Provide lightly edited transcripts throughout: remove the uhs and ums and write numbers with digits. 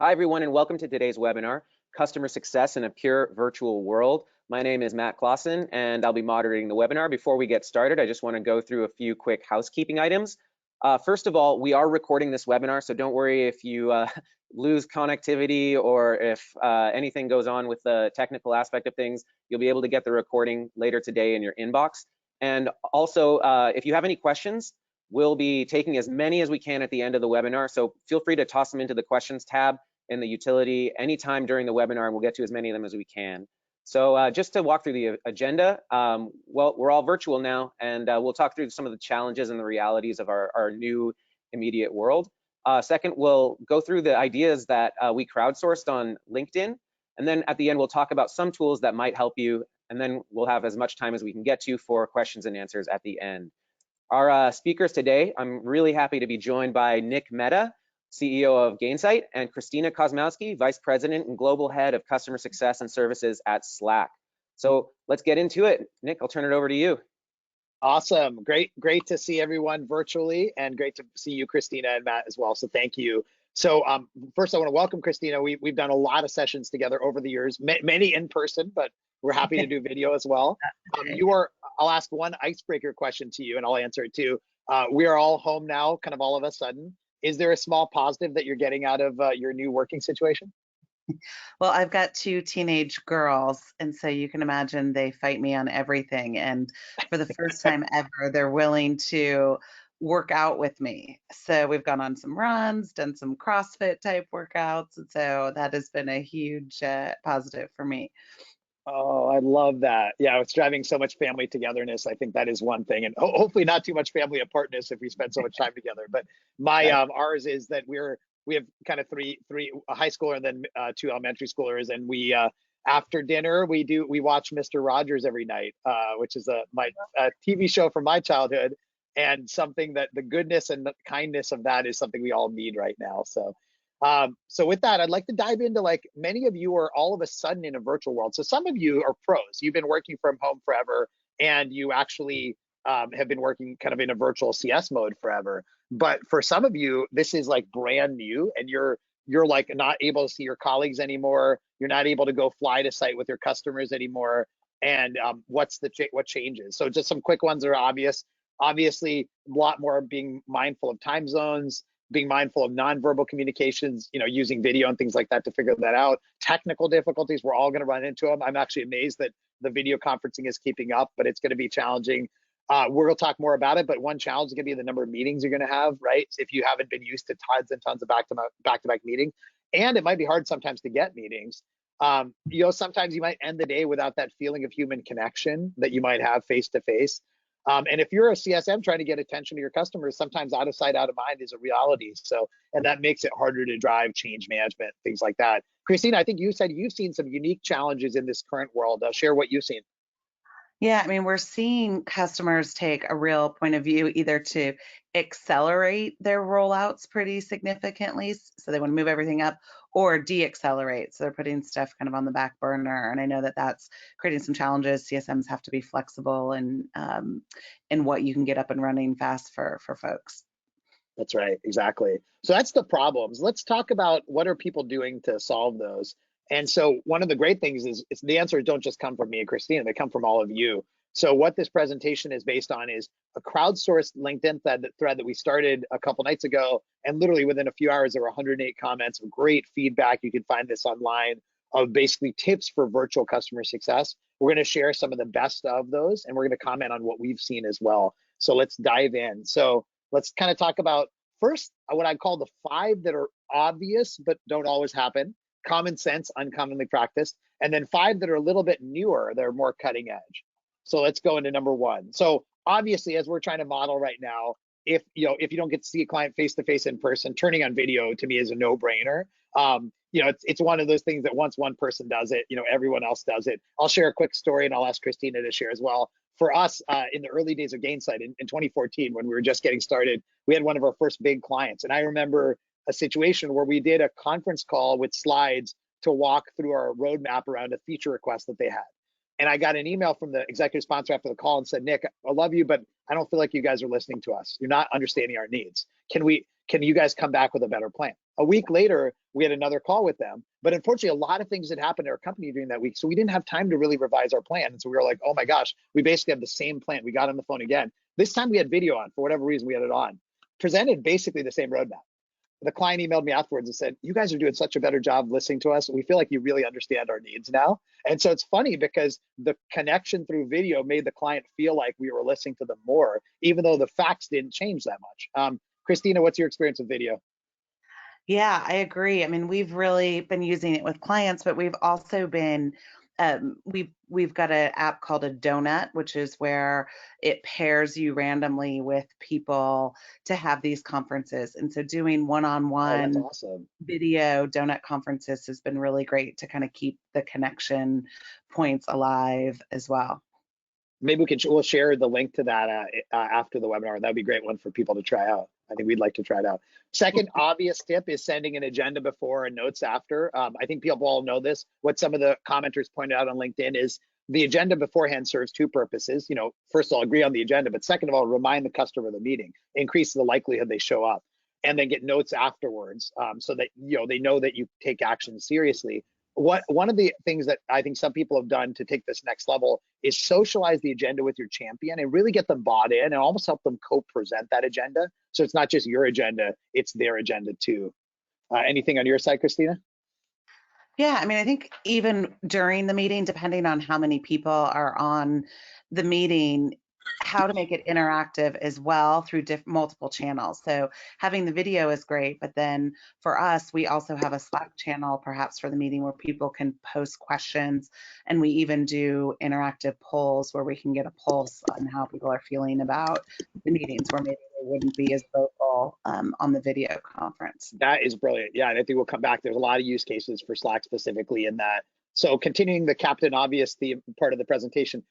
Hi, everyone, and welcome to today's webinar, Customer Success in a Pure Virtual World. My name is Matt Clausen, and I'll be moderating the webinar. Before we get started, I just want to go through a few quick housekeeping items. First of all, we are recording this webinar, so don't worry if you lose connectivity or if anything goes on with the technical aspect of things. You'll be able to get the recording later today in your inbox. And also, if you have any questions, we'll be taking as many as we can at the end of the webinar, so feel free to toss them into the questions tab in the utility anytime during the webinar, and we'll get to as many of them as we can. So just to walk through the agenda, well, we're all virtual now, and we'll talk through some of the challenges and the realities of our new immediate world. Second, we'll go through the ideas that we crowdsourced on LinkedIn, and then at the end, we'll talk about some tools that might help you, and then we'll have as much time as we can get to for questions and answers at the end. Our speakers today, I'm really happy to be joined by Nick Mehta, CEO of Gainsight, and Christina Kosmowski, Vice President and Global Head of Customer Success and Services at Slack. So let's get into it. Nick, I'll turn it over to you. Awesome. Great to see everyone virtually, and great to see you, Christina and Matt, as well. So thank you. So first, I want to welcome Christina. We've done a lot of sessions together over the years, many in person, but we're happy to do video as well. I'll ask one icebreaker question to you, and I'll answer it too. We are all home now, kind of all of a sudden. Is there a small positive that you're getting out of your new working situation? Well, I've got two teenage girls, and so you can imagine they fight me on everything. And for the first time ever, they're willing to work out with me. So we've gone on some runs, done some CrossFit type workouts. And so that has been a huge positive for me. Oh, I love that. Yeah, it's driving so much family togetherness. I think that is one thing, and hopefully not too much family apartness if we spend so much time together. But ours is that we have kind of three a high schooler and then two elementary schoolers, and we after dinner we watch Mr. Rogers every night, which is a TV show from my childhood, and something that the goodness and the kindness of that is something we all need right now. So with that, I'd like to dive into, like, many of you are all of a sudden in a virtual world. So some of you are pros. You've been working from home forever, and you actually have been working kind of in a virtual CS mode forever. But for some of you, this is like brand new, and you're like not able to see your colleagues anymore. You're not able to go fly to site with your customers anymore. And what changes? So just some quick ones that are obvious. Obviously, a lot more being mindful of time zones, being mindful of nonverbal communications, using video and things like that to figure that out. Technical difficulties, we're all going to run into them. I'm actually amazed that the video conferencing is keeping up, but it's going to be challenging. We're going to talk more about it, but one challenge is going to be the number of meetings you're going to have, right? If you haven't been used to tons and tons of back-to-back meetings, and it might be hard sometimes to get meetings. Sometimes you might end the day without that feeling of human connection that you might have face-to-face. And if you're a CSM trying to get attention to your customers, sometimes out of sight, out of mind is a reality. So, and that makes it harder to drive change management, things like that. Christina, I think you said you've seen some unique challenges in this current world. Share what you've seen. Yeah, I mean, we're seeing customers take a real point of view either to accelerate their rollouts pretty significantly, so they want to move everything up, or de-accelerate, so they're putting stuff kind of on the back burner. And I know that that's creating some challenges. CSMs have to be flexible and in what you can get up and running fast for folks. That's right, exactly. So that's the problems. Let's talk about what are people doing to solve those. And so one of the great things is the answers don't just come from me and Christina, they come from all of you. So what this presentation is based on is a crowdsourced LinkedIn thread that we started a couple nights ago. And literally within a few hours, there were 108 comments of great feedback. You can find this online, of basically tips for virtual customer success. We're going to share some of the best of those, and we're going to comment on what we've seen as well. So let's dive in. So let's kind of talk about first what I call the 5 that are obvious but don't always happen. Common sense, uncommonly practiced, and then 5 that are a little bit newer, they're more cutting edge. So let's go into number 1. So obviously, as we're trying to model right now, if you don't get to see a client face to face in person, turning on video to me is a no-brainer. It's one of those things that once one person does it, everyone else does it. I'll share a quick story, and I'll ask Christina to share as well. For us, in the early days of Gainsight in 2014, when we were just getting started, we had one of our first big clients, and I remember a situation where we did a conference call with slides to walk through our roadmap around a feature request that they had. And I got an email from the executive sponsor after the call and said, Nick, I love you, but I don't feel like you guys are listening to us. You're not understanding our needs. Can you guys come back with a better plan? A week later, we had another call with them, but unfortunately, a lot of things had happened in our company during that week, so we didn't have time to really revise our plan. And so we were like, oh my gosh, we basically have the same plan. We got on the phone again. This time we had video on, for whatever reason, we had it on. Presented basically the same roadmap. The client emailed me afterwards and said, you guys are doing such a better job listening to us. We feel like you really understand our needs now. And so it's funny because the connection through video made the client feel like we were listening to them more, even though the facts didn't change that much. Christina, what's your experience with video? Yeah, I agree. I mean, we've really been using it with clients, but we've also been we've got an app called a donut, which is where it pairs you randomly with people to have these conferences. And so doing Oh, that's one-on-one awesome. video donut conferences has been really great to kind of keep the connection points alive as well. Maybe we'll share the link to that after the webinar. That'd be a great one for people to try out. I think we'd like to try it out. Second obvious tip is sending an agenda before and notes after. I think people all know this. What some of the commenters pointed out on LinkedIn is the agenda beforehand serves two purposes. You know, first of all, agree on the agenda, but second of all, remind the customer of the meeting, increase the likelihood they show up, and then get notes afterwards, so that they know that you take action seriously. One of the things that I think some people have done to take this next level is socialize the agenda with your champion and really get them bought in and almost help them co-present that agenda. So it's not just your agenda, it's their agenda too. Anything on your side, Christina? Yeah, I mean, I think even during the meeting, depending on how many people are on the meeting, how to make it interactive as well through multiple channels. So having the video is great, but then for us, we also have a Slack channel perhaps for the meeting where people can post questions, and we even do interactive polls where we can get a pulse on how people are feeling about the meetings where maybe they wouldn't be as vocal on the video conference. That is brilliant. Yeah, and I think we'll come back. There's a lot of use cases for Slack specifically in that. So continuing the Captain Obvious theme part of the presentation,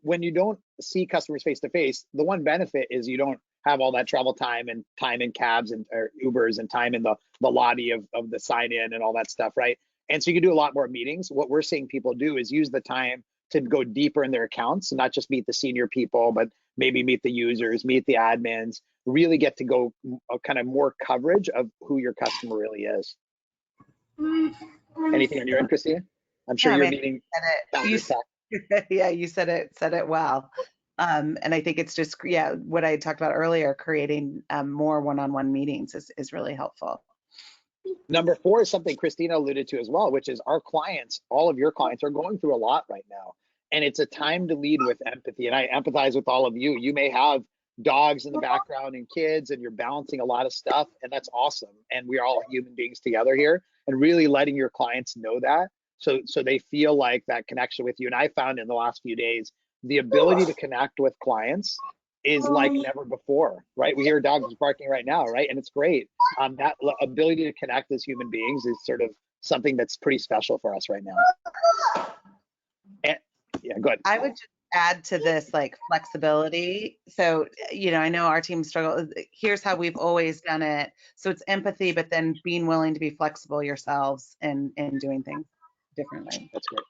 when you don't see customers face to face, the one benefit is you don't have all that travel time and time in cabs and or Ubers and time in the lobby of the sign in and all that stuff, right? And so you can do a lot more meetings. What we're seeing people do is use the time to go deeper in their accounts and not just meet the senior people, but maybe meet the users, meet the admins, really get to go kind of more coverage of who your customer really is. Anything on your end, Christina? I'm sure Yeah, I you're mean, meeting you founders. yeah, you said it well. And I think it's just, yeah, what I talked about earlier, creating more one-on-one meetings is really helpful. Number 4 is something Christina alluded to as well, which is our clients, all of your clients are going through a lot right now. And it's a time to lead with empathy. And I empathize with all of you. You may have dogs in the background and kids, and you're balancing a lot of stuff, and that's awesome. And we're all human beings together here, and really letting your clients know that so they feel like that connection with you. And I found in the last few days, the ability to connect with clients is like never before, right? We hear dogs barking right now, right? And it's great. That ability to connect as human beings is sort of something that's pretty special for us right now. And yeah, go ahead. I would just add to this like flexibility. So, I know our team struggle. Here's how we've always done it. So it's empathy, but then being willing to be flexible yourselves and doing things differently. That's great.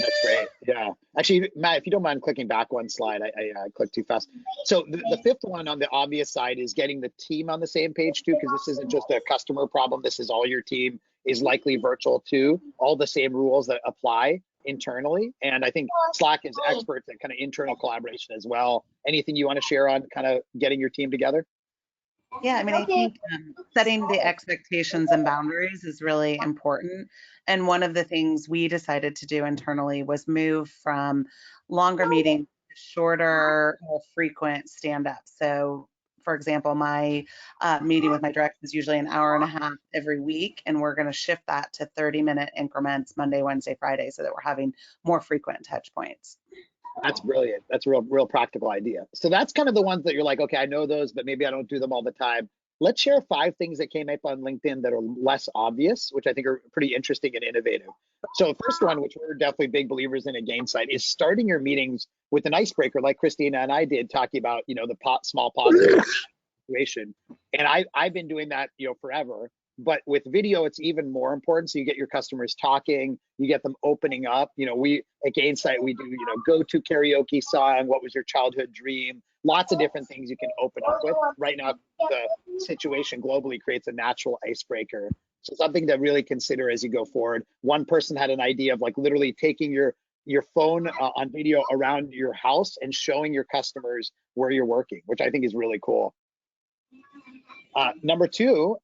That's great. Yeah. Actually, Matt, if you don't mind clicking back one slide, I clicked too fast. So the 5th one on the obvious side is getting the team on the same page too, because this isn't just a customer problem. This is all your team is likely virtual too. All the same rules that apply internally. And I think Slack is experts at kind of internal collaboration as well. Anything you want to share on kind of getting your team together? Yeah, I mean, I think setting the expectations and boundaries is really important. And one of the things we decided to do internally was move from longer meetings to shorter, more frequent stand-ups. So, for example, my meeting with my director is usually an hour and a half every week, and we're going to shift that to 30-minute increments Monday, Wednesday, Friday, so that we're having more frequent touch points. That's brilliant. That's a real practical idea. So that's kind of the ones that you're like, okay, I know those, but maybe I don't do them all the time. Let's share 5 things that came up on LinkedIn that are less obvious, which I think are pretty interesting and innovative. So first one, which we're definitely big believers in at Gainsight, is starting your meetings with an icebreaker like Christina and I did, talking about, the small positive situation. And I've been doing that, forever. but with video, it's even more important. So you get your customers talking, you get them opening up. You know, we at Gainsight, we do, you know, go-to karaoke song, what was your childhood dream? Lots of different things you can open up with. Right now, the situation globally creates a natural icebreaker. So something to really consider as you go forward. One person had an idea of like literally taking your phone on video around your house and showing your customers where you're working, which I think is really cool. Number two,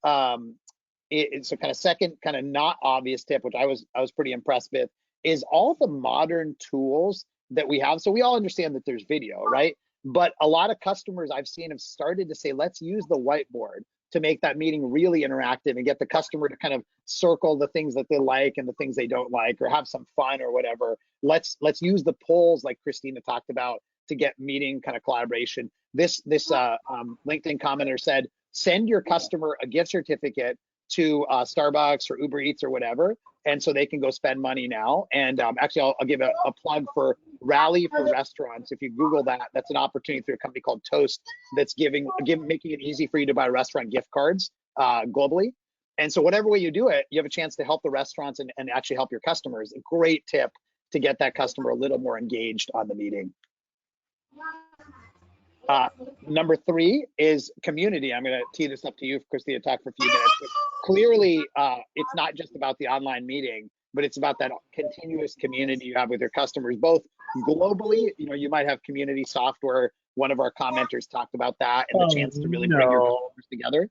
it's a kind of second, kind of not obvious tip, which I was pretty impressed with, is all the modern tools that we have. So we all understand that there's video, right? But a lot of customers I've seen have started to say, let's use the whiteboard to make that meeting really interactive and get the customer to kind of circle the things that they like and the things they don't like, or have some fun or whatever. Let's use the polls like Christina talked about to get meeting kind of collaboration. This LinkedIn commenter said, send your customer a gift certificate to Starbucks or Uber Eats or whatever, and so they can go spend money now. And actually, I'll give a plug for Rally for Restaurants. If you Google that, that's an opportunity through a company called Toast that's making it easy for you to buy restaurant gift cards globally. And so whatever way you do it, you have a chance to help the restaurants and actually help your customers. A great tip to get that customer a little more engaged on the meeting. Number three is community. I'm going to tee this up to you, Christina, to talk for a few minutes. But clearly, it's not just about the online meeting, but it's about that continuous community you have with your customers, both globally. You know, you might have community software. One of our commenters talked about that and the chance to really bring your customers together.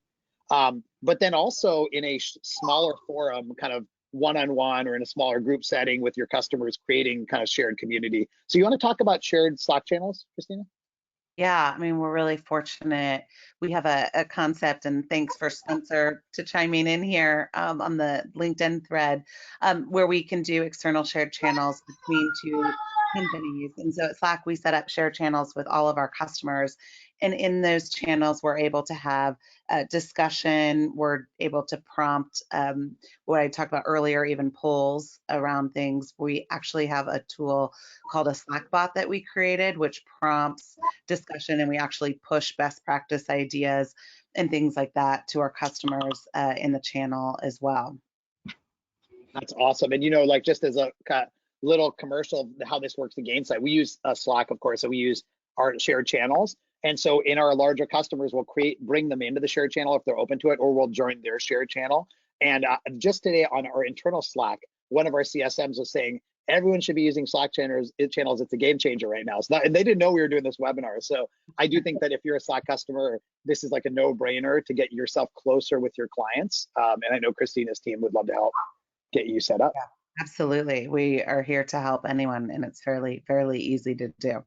But then also in a smaller forum, kind of one-on-one or in a smaller group setting with your customers, creating kind of shared community. So you want to talk about shared Slack channels, Christina? Yeah, I mean, we're really fortunate. We have a concept, and thanks for Spencer to chiming in here on the LinkedIn thread, where we can do external shared channels between two companies. And so at Slack, we set up shared channels with all of our customers. And in those channels, we're able to have a discussion. We're able to prompt what I talked about earlier, even polls around things. We actually have a tool called a Slack bot that we created, which prompts discussion, and we actually push best practice ideas and things like that to our customers in the channel as well. That's awesome. And, you know, like just as a little commercial of how this works at Gainsight, we use Slack, of course, so we use our shared channels. And so in our larger customers, we'll bring them into the shared channel if they're open to it, or we'll join their shared channel. And just today on our internal Slack, one of our CSMs was saying, everyone should be using Slack channels. It's a game changer right now. And they didn't know we were doing this webinar. So I do think that if you're a Slack customer, this is like a no-brainer to get yourself closer with your clients. And I know Christina's team would love to help get you set up. Yeah, absolutely. We are here to help anyone, and it's fairly easy to do.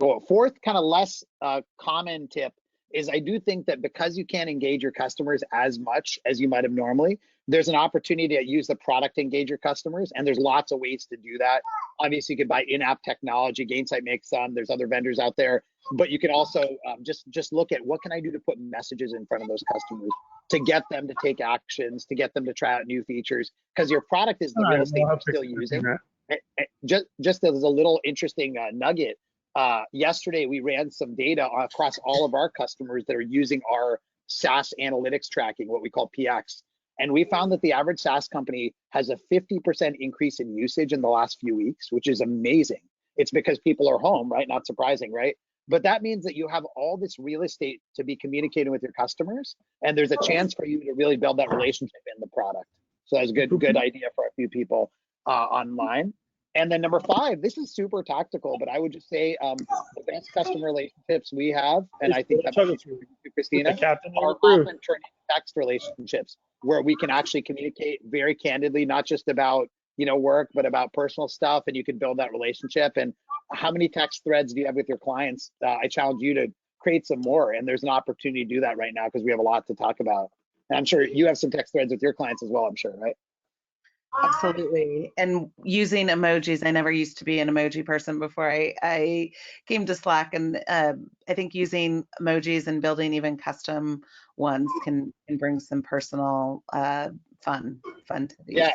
Cool. Fourth, kind of less common tip is I do think that because you can't engage your customers as much as you might have normally, there's an opportunity to use the product to engage your customers, and there's lots of ways to do that. Obviously, you could buy in-app technology. Gainsight makes some. There's other vendors out there, but you can also just look at what can I do to put messages in front of those customers to get them to take actions, to get them to try out new features, because your product is the real estate you're still using. Just as a little interesting nugget, yesterday we ran some data across all of our customers that are using our SaaS analytics tracking, what we call PX. And we found that the average SaaS company has a 50% increase in usage in the last few weeks, which is amazing. It's because people are home, right? Not surprising, right? But that means that you have all this real estate to be communicating with your customers, and there's a chance for you to really build that relationship in the product. So that's a good idea for a few people online. And then number 5, this is super tactical, but I would just say the best customer relationships we have, and I think that's Christina, are often turning text relationships where we can actually communicate very candidly, not just about work, but about personal stuff, and you can build that relationship. And how many text threads do you have with your clients? I challenge you to create some more, and there's an opportunity to do that right now because we have a lot to talk about. And I'm sure you have some text threads with your clients as well, I'm sure, right? Absolutely. And using emojis, I never used to be an emoji person before I came to Slack, and I think using emojis and building even custom ones can bring some personal fun to these. Yeah,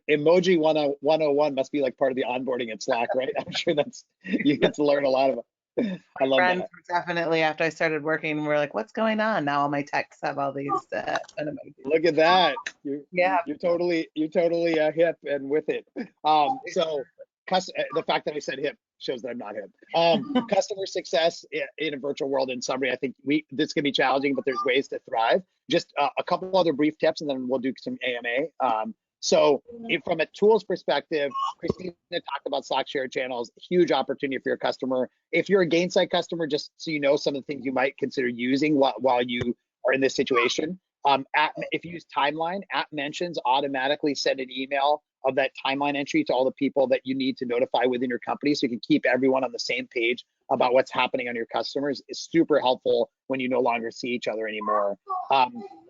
emoji 101 must be like part of the onboarding at Slack, right? I'm sure you get to learn a lot of I love Friends that. were definitely, after I started working, we're like, what's going on? Now all my texts have all these fun emojis. Look at that. Yeah. You're totally hip and with it. So the fact that I said hip shows that I'm not hip. Customer success in a virtual world, in summary, I think this can be challenging, but there's ways to thrive. Just a couple other brief tips, and then we'll do some AMA. So from a tools perspective, Christina talked about Slack shared channels, huge opportunity for your customer. If you're a Gainsight customer, just so you know some of the things you might consider using while you are in this situation. If you use timeline, app mentions automatically send an email of that timeline entry to all the people that you need to notify within your company, so you can keep everyone on the same page about what's happening on your customers. Is super helpful when you no longer see each other anymore.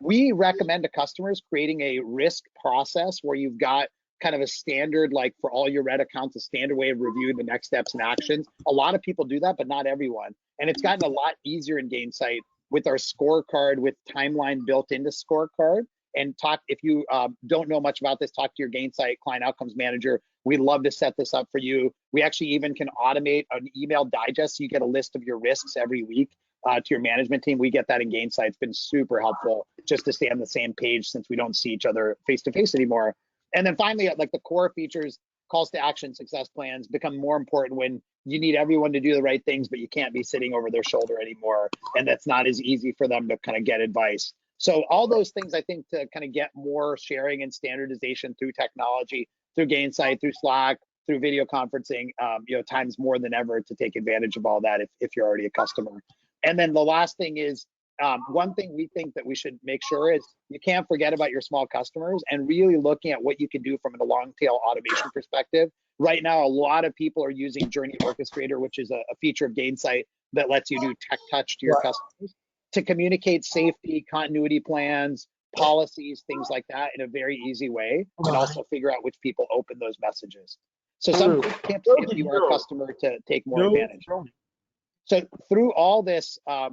We recommend to customers creating a risk process where you've got kind of a standard, like for all your red accounts, a standard way of reviewing the next steps and actions. A lot of people do that, but not everyone. And it's gotten a lot easier in Gainsight with our scorecard, with timeline built into scorecard. And if you don't know much about this, talk to your Gainsight client outcomes manager. We'd love to set this up for you. We actually even can automate an email digest, so you get a list of your risks every week to your management team. We get that in Gainsight. It's been super helpful just to stay on the same page, since we don't see each other face to face anymore. And then finally, like the core features, calls to action, success plans become more important when you need everyone to do the right things, but you can't be sitting over their shoulder anymore. And that's not as easy for them to kind of get advice. So all those things, I think, to kind of get more sharing and standardization through technology, through Gainsight, through Slack, through video conferencing, times more than ever to take advantage of all that if you're already a customer. And then the last thing is, one thing we think that we should make sure is you can't forget about your small customers, and really looking at what you can do from a long tail automation perspective. Right now, a lot of people are using Journey Orchestrator, which is a feature of Gainsight that lets you do tech touch to your customers to communicate safety, continuity plans, policies, things like that in a very easy way, and also figure out which people open those messages. So some quick tips if you are a customer to take more advantage. So through all this, I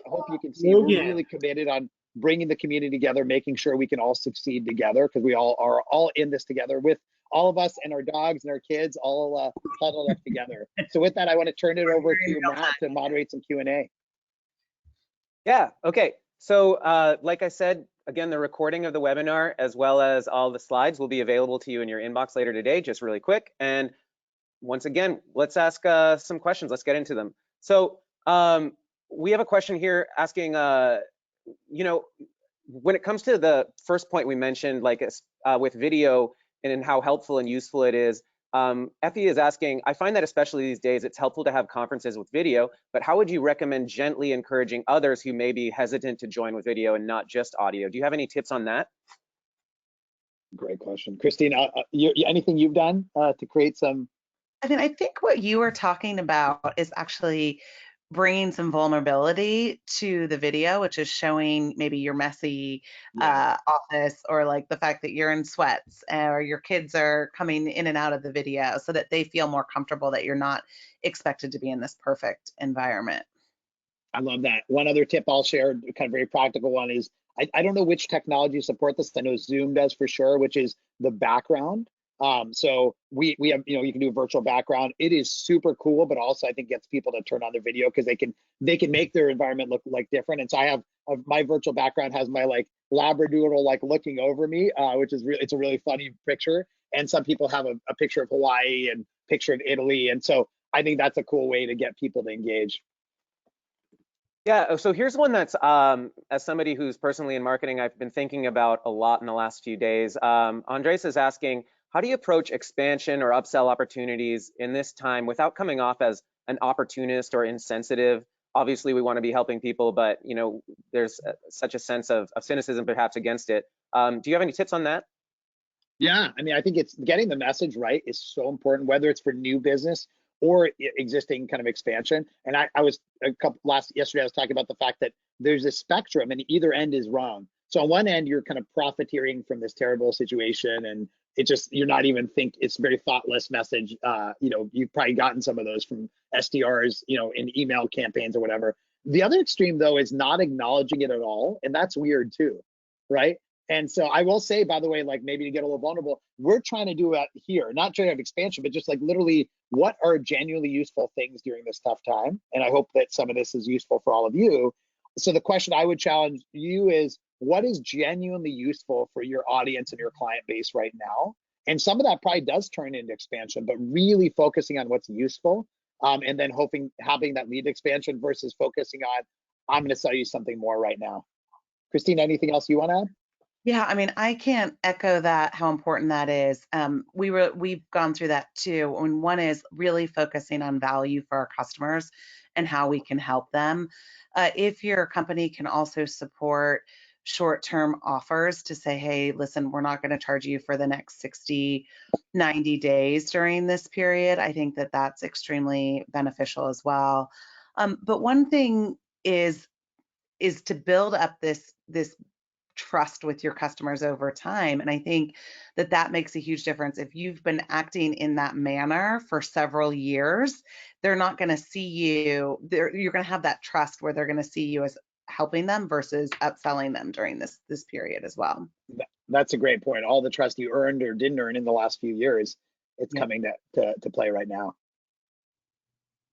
hope you can see we're really committed on bringing the community together, making sure we can all succeed together, because we all are in this together, with all of us and our dogs and our kids all huddled up together. So with that, I want to turn it over to Matt to moderate some Q&A. Yeah, okay. So like I said, again, the recording of the webinar as well as all the slides will be available to you in your inbox later today, just really quick. And once again, let's ask some questions. Let's get into them. So we have a question here asking, when it comes to the first point we mentioned, like with video and how helpful and useful it is, Effie is asking, I find that especially these days, it's helpful to have conferences with video, but how would you recommend gently encouraging others who may be hesitant to join with video and not just audio? Do you have any tips on that? Great question. Christina, anything you've done to create some? I mean, I think what you were talking about is actually bringing some vulnerability to the video, which is showing maybe your messy office, or like the fact that you're in sweats, or your kids are coming in and out of the video, so that they feel more comfortable that you're not expected to be in this perfect environment. I love that. One other tip I'll share, kind of very practical one, is I don't know which technology support this. I know Zoom does for sure, which is the background. So we have, you can do a virtual background. It is super cool, but also I think gets people to turn on their video, because they can make their environment look like different. And so I have my virtual background has my like Labradoodle like looking over me, which is it's a really funny picture. And some people have a picture of Hawaii and picture of Italy. And so I think that's a cool way to get people to engage. Yeah, so here's one that's, as somebody who's personally in marketing, I've been thinking about a lot in the last few days. Andres is asking, how do you approach expansion or upsell opportunities in this time without coming off as an opportunist or insensitive? Obviously, we want to be helping people, but there's such a sense of cynicism perhaps against it. Do you have any tips on that? Yeah, I mean, I think it's getting the message right is so important, whether it's for new business or existing kind of expansion. And I was yesterday, I was talking about the fact that there's a spectrum and either end is wrong. So on one end, you're kind of profiteering from this terrible situation, and you're not even it's a very thoughtless message. You've probably gotten some of those from SDRs, in email campaigns or whatever. The other extreme though is not acknowledging it at all. And that's weird too, right? And so I will say, by the way, like maybe to get a little vulnerable, we're trying to do it here, not trying to have expansion, but just like literally what are genuinely useful things during this tough time. And I hope that some of this is useful for all of you. So the question I would challenge you is, what is genuinely useful for your audience and your client base right now? And some of that probably does turn into expansion, but really focusing on what's useful, and then having that lead expansion versus focusing on, I'm going to sell you something more right now. Christina, anything else you want to add? Yeah, I mean, I can't echo that, how important that is. We've gone through that too. And one is really focusing on value for our customers and how we can help them. If your company can also support short-term offers to say, hey, listen, we're not going to charge you for the next 60, 90 days during this period, I think that that's extremely beneficial as well. But one thing is to build up this trust with your customers over time. And I think that that makes a huge difference. If you've been acting in that manner for several years, they're not going to see you, you're going to have that trust where they're going to see you as helping them versus upselling them during this period as well. That's a great point. All the trust you earned or didn't earn in the last few years, it's coming to play right now.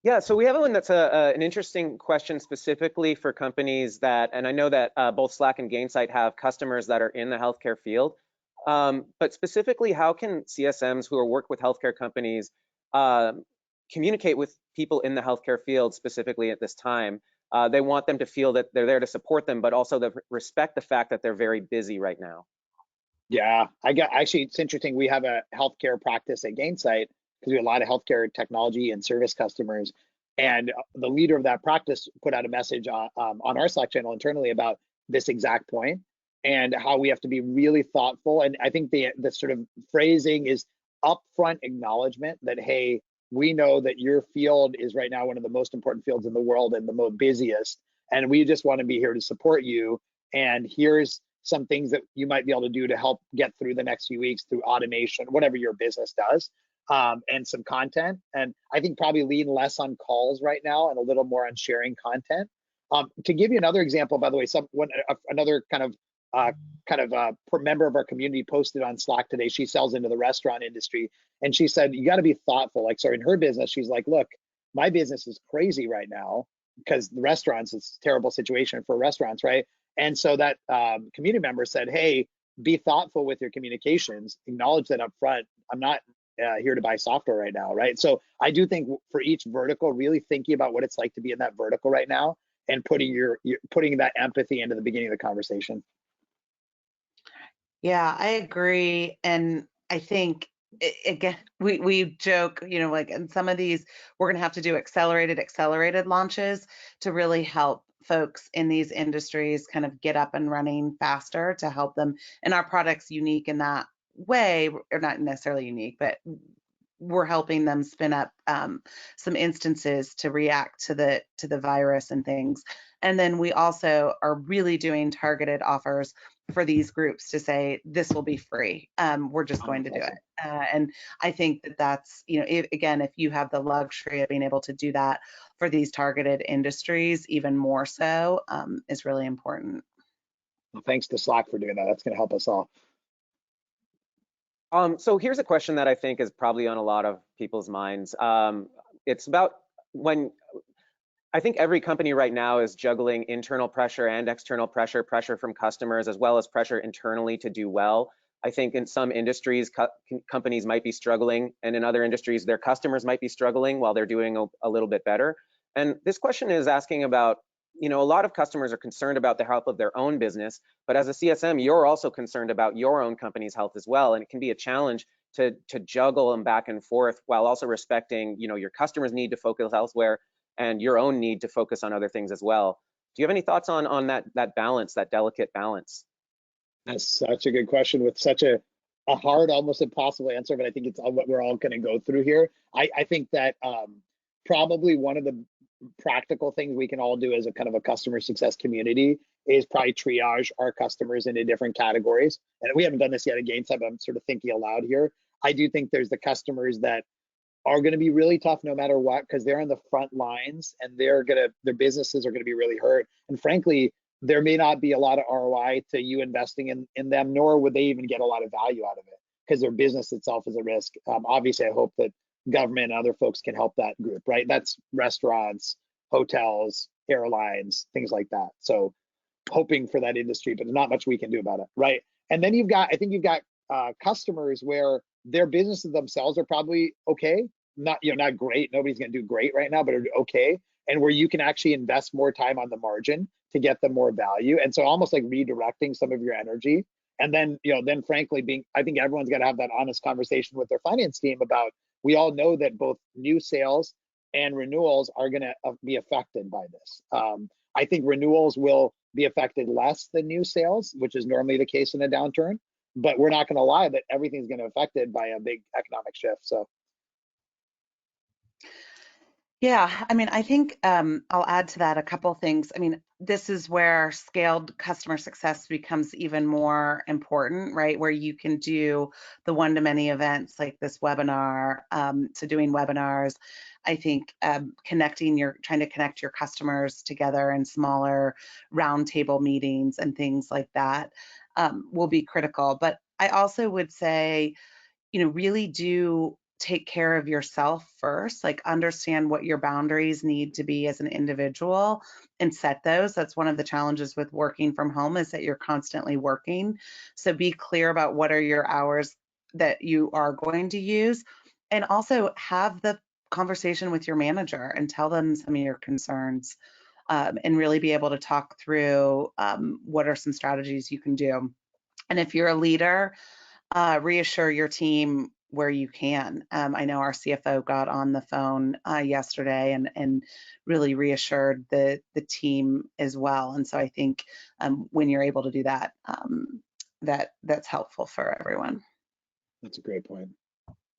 Yeah, so we have one that's an interesting question specifically for companies that, and I know that both Slack and Gainsight have customers that are in the healthcare field, but specifically, how can CSMs who are work with healthcare companies communicate with people in the healthcare field specifically at this time? They want them to feel that they're there to support them, but also to respect the fact that they're very busy right now. Yeah, actually, it's interesting. We have a healthcare practice at Gainsight because we have a lot of healthcare technology and service customers. And the leader of that practice put out a message on our Slack channel internally about this exact point and how we have to be really thoughtful. And I think the sort of phrasing is upfront acknowledgement that, hey, we know that your field is right now one of the most important fields in the world and the most busiest. And we just want to be here to support you. And here's some things that you might be able to do to help get through the next few weeks through automation, whatever your business does. And some content. And I think probably lean less on calls right now and a little more on sharing content. To give you another example, by the way, another kind of member of our community posted on Slack today. She sells into the restaurant industry, and she said, you got to be thoughtful. Like, so in her business, she's like, look, my business is crazy right now because the restaurants, it's a terrible situation for restaurants, right? And so that community member said, hey, be thoughtful with your communications, acknowledge that up front. I'm not here to buy software right now, right? So I do think for each vertical, really thinking about what it's like to be in that vertical right now and putting that empathy into the beginning of the conversation. Yeah, I agree. And I think, again, we joke, like in some of these, we're going to have to do accelerated launches to really help folks in these industries kind of get up and running faster to help them. And our product's unique in that way, or not necessarily unique, but we're helping them spin up some instances to react to the virus and things. And then we also are really doing targeted offers for these groups to say, this will be free. We're just going to do it. And I think that's, if you have the luxury of being able to do that for these targeted industries, even more so, is really important. Well, thanks to Slack for doing that. That's going to help us all. So here's a question that I think is probably on a lot of people's minds. It's about when I think every company right now is juggling internal pressure and external pressure from customers, as well as pressure internally to do well. I think in some industries, companies might be struggling, and in other industries, their customers might be struggling while they're doing a little bit better. And this question is asking about, a lot of customers are concerned about the health of their own business, but as a CSM, you're also concerned about your own company's health as well. And it can be a challenge to juggle them back and forth while also respecting, your customers' need to focus elsewhere and your own need to focus on other things as well. Do you have any thoughts on that balance, that delicate balance? That's such a good question with such a hard, almost impossible answer, but I think it's what we're all going to go through here. I think that probably one of the practical things we can all do as a kind of a customer success community is probably triage our customers into different categories. And we haven't done this yet at Gainsight, but I'm sort of thinking aloud here. I do think there's the customers that are going to be really tough no matter what, because they're on the front lines and their businesses are going to be really hurt. And frankly, there may not be a lot of ROI to you investing in them, nor would they even get a lot of value out of it because their business itself is a risk. Obviously, I hope that government and other folks can help that group, right? That's restaurants, hotels, airlines, things like that. So hoping for that industry, but there's not much we can do about it, right? And then I think you've got customers where their businesses themselves are probably okay, not not great. Nobody's going to do great right now, but are okay, and where you can actually invest more time on the margin to get them more value. And so almost like redirecting some of your energy. And then then frankly, I think everyone's got to have that honest conversation with their finance team about. We all know that both new sales and renewals are going to be affected by this. I think renewals will be affected less than new sales, which is normally the case in a downturn. But we're not going to lie that everything's going to be affected by a big economic shift. So, Yeah, I mean, I think I'll add to that a couple things. I mean, this is where scaled customer success becomes even more important, right? Where you can do the one-to-many events like this webinar, to doing webinars. I think trying to connect your customers together in smaller roundtable meetings and things like that will be critical. But I also would say, really do take care of yourself first, like understand what your boundaries need to be as an individual and set those. That's one of the challenges with working from home is that you're constantly working. So be clear about what are your hours that you are going to use, and also have the conversation with your manager and tell them some of your concerns, and really be able to talk through what are some strategies you can do. And if you're a leader, reassure your team where you can. I know our CFO got on the phone yesterday and really reassured the team as well. And so I think when you're able to do that, that's helpful for everyone. that's a great point.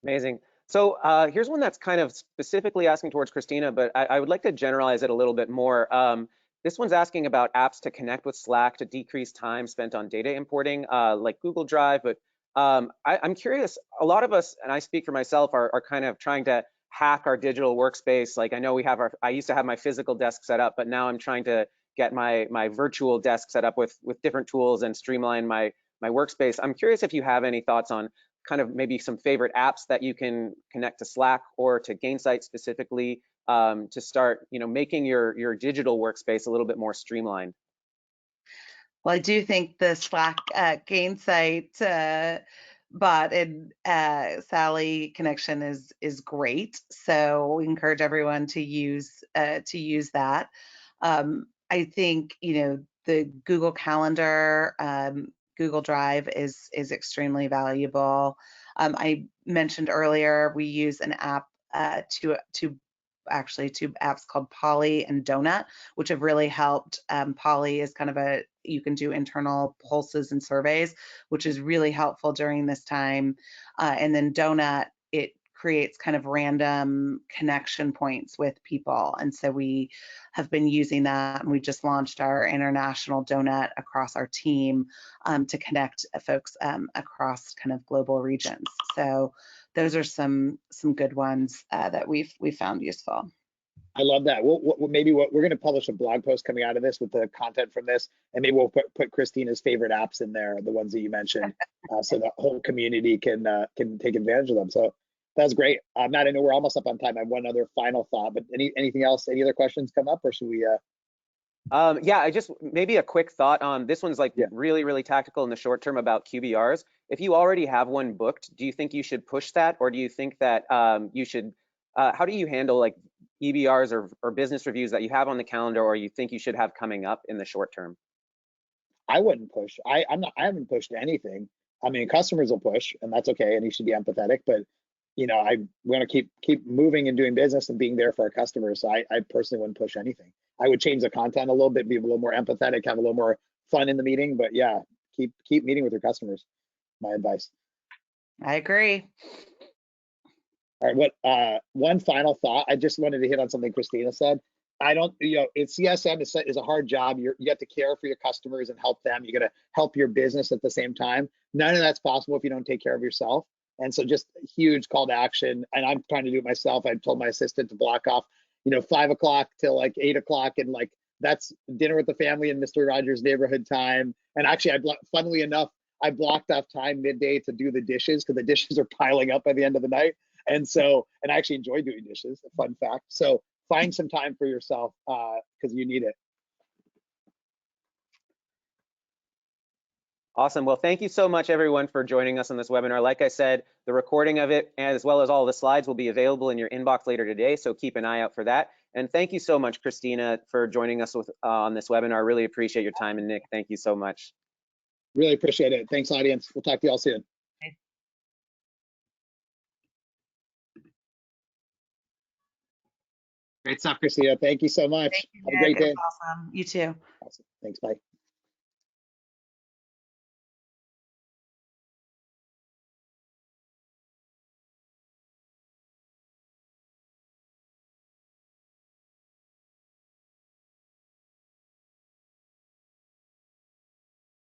Amazing. So here's one that's kind of specifically asking towards Christina, but I would like to generalize it a little bit more. This one's asking about apps to connect with Slack to decrease time spent on data importing, like Google Drive. But I'm curious, a lot of us, and I speak for myself, are kind of trying to hack our digital workspace. Like I know I used to have my physical desk set up, but now I'm trying to get my virtual desk set up with different tools and streamline my workspace. I'm curious if you have any thoughts on kind of maybe some favorite apps that you can connect to Slack or to Gainsight specifically, to start, making your digital workspace a little bit more streamlined. Well, I do think the Slack Gainsight bot and Sally connection is great. So we encourage everyone to use that. I think the Google Calendar, Google Drive is extremely valuable. I mentioned earlier we use an app actually two apps called Polly and Donut, which have really helped. Polly is kind of you can do internal pulses and surveys, which is really helpful during this time. And then Donut, it creates kind of random connection points with people. And so we have been using that, and we just launched our international donut across our team to connect folks across kind of global regions. So those are some good ones that we've found useful. I love that. Maybe we're going to publish a blog post coming out of this with the content from this, and maybe we'll put Christina's favorite apps in there, the ones that you mentioned, so the whole community can take advantage of them. So that's great. Matt, I know we're almost up on time. I have one other final thought, but anything else? Any other questions come up, or should we? Yeah, I just maybe a quick thought on this one's like really, really tactical in the short term about QBRs. If you already have one booked, do you think you should push that, or do you think that you should? How do you handle like EBRs or business reviews that you have on the calendar, or you think you should have coming up in the short term? I wouldn't push. I haven't pushed anything. I mean, customers will push, and that's okay, and you should be empathetic. But I want to keep moving and doing business and being there for our customers. So I personally wouldn't push anything. I would change the content a little bit, be a little more empathetic, have a little more fun in the meeting. But yeah, keep meeting with your customers. My advice. I agree. All right, one final thought. I just wanted to hit on something Christina said. I don't, it's CSM is a hard job. You have to care for your customers and help them. You got to help your business at the same time. None of that's possible if you don't take care of yourself. And so just a huge call to action. And I'm trying to do it myself. I told my assistant to block off, 5 o'clock till like 8 o'clock and like that's dinner with the family in Mr. Rogers' neighborhood time. And actually, funnily enough, I blocked off time midday to do the dishes because the dishes are piling up by the end of the night. And I actually enjoy doing dishes, a fun fact. So find some time for yourself because you need it. Awesome. Well, thank you so much, everyone, for joining us on this webinar. Like I said, the recording of it, as well as all the slides, will be available in your inbox later today, so keep an eye out for that. And thank you so much, Christina, for joining us on this webinar. Really appreciate your time. And Nick, thank you so much. Really appreciate it. Thanks, audience. We'll talk to you all soon. Great stuff, Christina. Thank you so much. Thank you, Have a great Nick. day. It's awesome. You too. Awesome. Thanks. Bye.